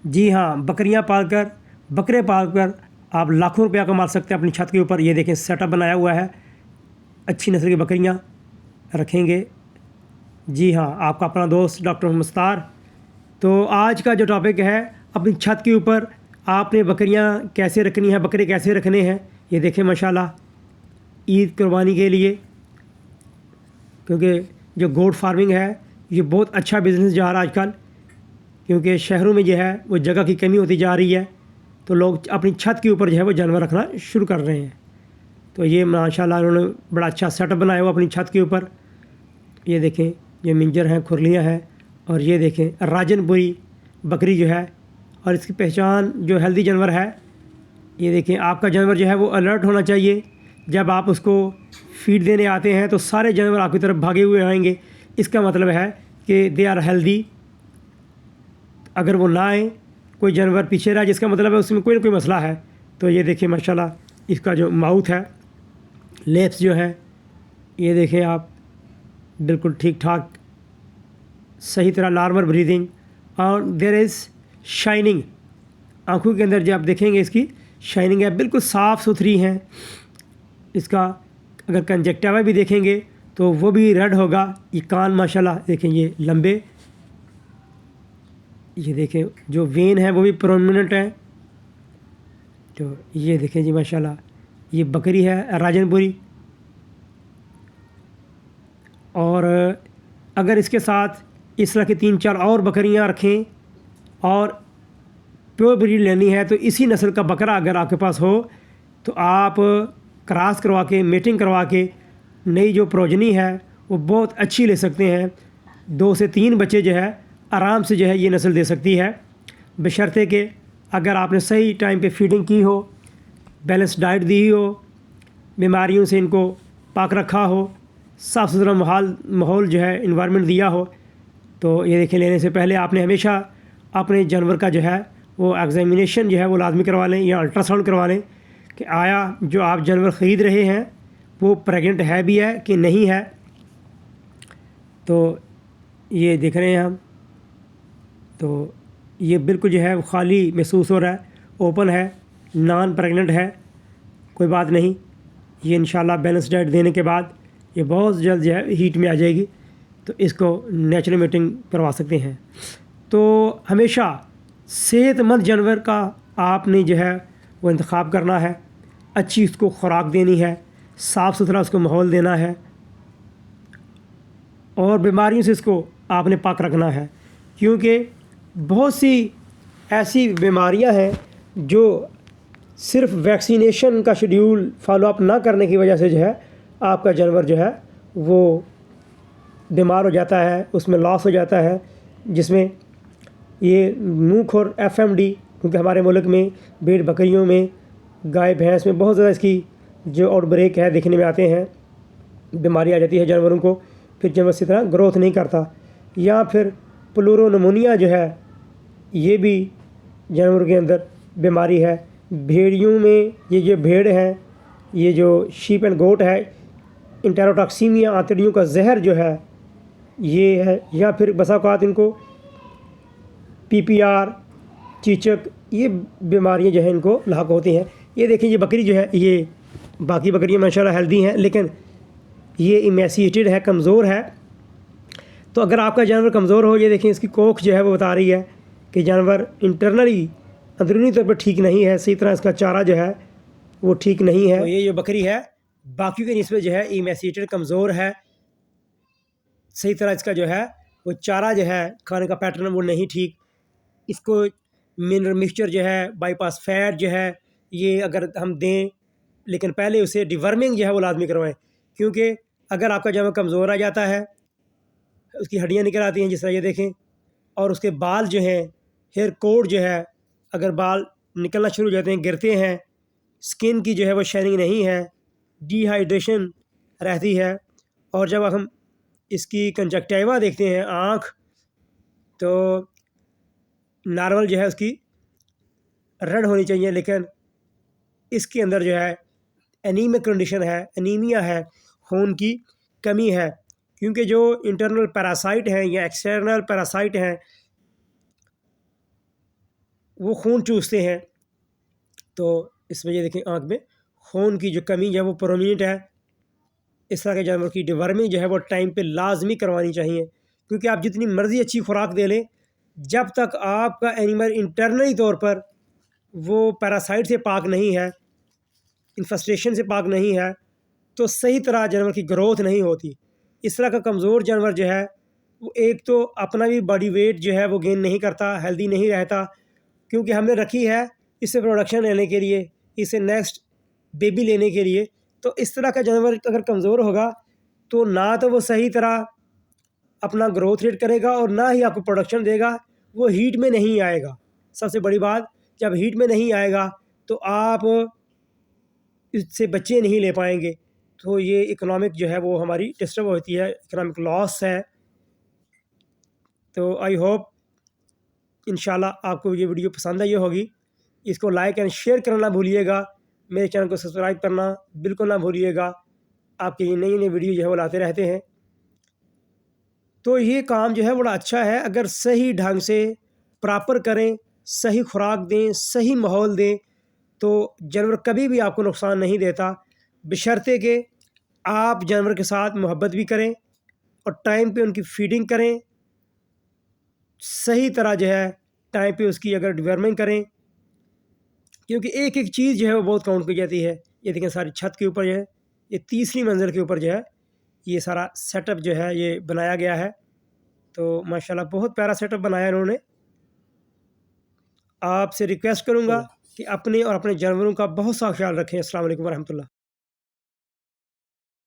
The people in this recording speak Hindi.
जी हाँ, बकरे पालकर आप लाखों रुपया कमा सकते हैं अपनी छत के ऊपर। ये देखें सेटअप बनाया हुआ है, अच्छी नस्ल की बकरियाँ रखेंगे। जी हाँ, आपका अपना दोस्त डॉक्टर मुख्तार। तो आज का जो टॉपिक है, अपनी छत के ऊपर आपने बकरियाँ कैसे रखनी है, बकरे कैसे रखने हैं। ये देखें माशाल्लाह, ईद कुर्बानी के लिए, क्योंकि जो गोट फार्मिंग है ये बहुत अच्छा बिज़नेस जा रहा है आजकल, क्योंकि शहरों में जो है वो जगह की कमी होती जा रही है, तो लोग अपनी छत के ऊपर जो है वो जानवर रखना शुरू कर रहे हैं। तो ये माशाल्लाह उन्होंने बड़ा अच्छा सेटअप बनाया हुआ अपनी छत के ऊपर। ये देखें, ये मिंजर हैं, खुरलियाँ हैं, और ये देखें राजनपुरी बकरी जो है। और इसकी पहचान जो हेल्दी जानवर है, ये देखें, आपका जानवर जो है वो अलर्ट होना चाहिए। जब आप उसको फीड देने आते हैं तो सारे जानवर आपकी तरफ भागे हुए आएंगे, इसका मतलब है कि दे आर हेल्दी। अगर वो ना आए, कोई जानवर पीछे रहा, जिसका मतलब है उसमें कोई ना कोई मसला है। तो ये देखिए माशाल्लाह, इसका जो माउथ है, लेप्स जो है, ये देखें आप, बिल्कुल ठीक ठाक, सही तरह नॉर्मल ब्रीदिंग, और देयर इज़ शाइनिंग। आँखों के अंदर जो आप देखेंगे इसकी शाइनिंग है, बिल्कुल साफ़ सुथरी हैं। इसका अगर कंजक्टिवा भी देखेंगे तो वो भी रेड होगा। ये कान माशाल्लाह देखें, ये लंबे, ये देखें जो वेन है वो भी प्रोमिनेंट है। तो ये देखें जी माशाल्लाह, ये बकरी है राजनपुरी। और अगर इसके साथ इस तरह की 3-4 और बकरियां रखें और प्योर ब्रीड लेनी है, तो इसी नस्ल का बकरा अगर आपके पास हो तो आप क्रॉस करवा के, मेटिंग करवा के नई जो प्रोजनी है वो बहुत अच्छी ले सकते हैं। 2 से 3 बच्चे जो है आराम से जो है ये नस्ल दे सकती है, बशर्ते कि अगर आपने सही टाइम पे फीडिंग की हो, बैलेंस डाइट दी हो, बीमारियों से इनको पाक रखा हो, साफ़ सुथरा माहौल जो है इन्वायरमेंट दिया हो। तो ये देखें, लेने से पहले आपने हमेशा अपने जानवर का जो है वो एग्जामिनेशन जो है वो लाजमी करवा लें, या अल्ट्रासाउंड करवा लें कि आया जो आप जानवर ख़रीद रहे हैं वो प्रेग्नेंट है भी है कि नहीं है। तो ये देख रहे हैं हम, तो ये बिल्कुल जो है वो खाली महसूस हो रहा है, ओपन है, नॉन प्रेग्नेंट है, कोई बात नहीं। ये इंशाल्लाह बैलेंस डाइट देने के बाद ये बहुत जल्द जो है हीट में आ जाएगी, तो इसको नेचुरल मीटिंग करवा सकते हैं। तो हमेशा सेहतमंद जानवर का आपने जो है वो इंतखाब करना है, अच्छी उसको खुराक देनी है, साफ़ सुथरा उसको माहौल देना है, और बीमारियों से इसको आपने पाक रखना है। क्योंकि बहुत सी ऐसी बीमारियां हैं जो सिर्फ वैक्सीनेशन का शेड्यूल फॉलोअप ना करने की वजह से जो है आपका जानवर जो है वो बीमार हो जाता है, उसमें लॉस हो जाता है। जिसमें ये मुँहखोर FMD, क्योंकि हमारे मुल्क में भेड़ बकरियों में, गाय भैंस में बहुत ज़्यादा इसकी जो आउटब्रेक है देखने में आते हैं, बीमारी आ जाती है जानवरों को, फिर जानवर इसी तरह ग्रोथ नहीं करता। या फिर प्लूरोनमोनिया जो है, ये भी जानवरों के अंदर बीमारी है। भेड़ियों में ये जो भेड़ हैं, ये जो शीप एंड गोट है, इंटेरोटॉक्सीमिया, आंतड़ियों का जहर जो है ये है। या फिर बसा औक़ात इनको PPR, चीचक, ये बीमारियां जो है इनको लाक होती हैं। ये देखिए, ये बकरी जो है, ये बाकी बकरियां माशाल्लाह हेल्दी हैं, लेकिन ये इमेसिएटेड है, कमज़ोर है। तो अगर आपका जानवर कमज़ोर हो, ये देखें इसकी कोख जो है वो बता रही है कि जानवर इंटरनली, अंदरूनी तौर पर ठीक नहीं है, सही तरह इसका चारा जो है वो ठीक नहीं है। तो ये जो बकरी है बाकी की निस्बत जो है इमेसिएटेड, कमज़ोर है, सही तरह इसका जो है वो चारा जो है खाने का पैटर्न वो नहीं ठीक। इसको मिनरल मिक्सचर जो है, बाईपास फैट जो है, ये अगर हम दें, लेकिन पहले उसे डिवर्मिंग जो है वो लाजमी करवाएं। क्योंकि अगर आपका जानवर कमज़ोर आ जाता है, उसकी हड्डियाँ निकल आती हैं जिस तरह ये देखें, और उसके बाल जो हैं, हेयर कोट जो है, अगर बाल निकलना शुरू हो जाते हैं, गिरते हैं, स्किन की जो है वो शाइनिंग नहीं है, डिहाइड्रेशन रहती है। और जब हम इसकी कंजक्टिवा देखते हैं, आँख, तो नॉर्मल जो है उसकी रेड होनी चाहिए, लेकिन इसके अंदर जो है एनीमिक कंडीशन है, एनीमिया है, खून की कमी है। क्योंकि जो इंटरनल पैरासाइट हैं या एक्सटर्नल पैरासाइट हैं, वो खून चूसते हैं। तो इस वजह देखें आँख में खून की जो कमी है वो प्रोमिनेंट है। इस तरह के जानवर की डिवर्मिंग जो है वो टाइम पे लाजमी करवानी चाहिए, क्योंकि आप जितनी मर्ज़ी अच्छी खुराक दे लें, जब तक आपका एनिमल इंटरनली तौर पर वो पैरासाइट से पाक नहीं है, इन्फेस्टेशन से पाक नहीं है, तो सही तरह जानवर की ग्रोथ नहीं होती। इस तरह का कमज़ोर जानवर जो है वो एक तो अपना भी बॉडी वेट जो है वो गेन नहीं करता, हेल्दी नहीं रहता, क्योंकि हमने रखी है इससे प्रोडक्शन लेने के लिए, इसे नेक्स्ट बेबी लेने के लिए। तो इस तरह का जानवर अगर कमज़ोर होगा तो ना तो वो सही तरह अपना ग्रोथ रेट करेगा और ना ही आपको प्रोडक्शन देगा, वो हीट में नहीं आएगा। सबसे बड़ी बात, जब हीट में नहीं आएगा तो आप इससे बच्चे नहीं ले पाएंगे, तो ये इकोनॉमिक जो है वो हमारी डिस्टर्ब होती है, इकोनॉमिक लॉस है। तो आई होप इंशाल्लाह आपको ये वीडियो पसंद आई होगी। इसको लाइक एंड शेयर करना ना भूलिएगा, मेरे चैनल को सब्सक्राइब करना बिल्कुल ना भूलिएगा। आपके ये नई नई वीडियो जो है वो लाते रहते हैं। तो ये काम जो है बड़ा अच्छा है, अगर सही ढंग से प्रॉपर करें, सही खुराक दें, सही माहौल दें, तो जानवर कभी भी आपको नुकसान नहीं देता, बशर्ते कि आप जानवर के साथ मोहब्बत भी करें और टाइम पे उनकी फीडिंग करें, सही तरह जो है टाइम पे उसकी अगर डिवर्मिंग करें, क्योंकि एक एक चीज़ जो है वो बहुत काउंट की जाती है। ये देखें सारी छत के ऊपर जो है, ये तीसरी मंजिल के ऊपर जो है ये सारा सेटअप जो है ये बनाया गया है। तो माशाल्लाह बहुत प्यारा सेटअप बनाया इन्होंने। आपसे रिक्वेस्ट करूँगा कि अपने और अपने जानवरों का बहुत सा ख्याल रखें। अस्सलाम वालेकुम वरहमतुल्लाह।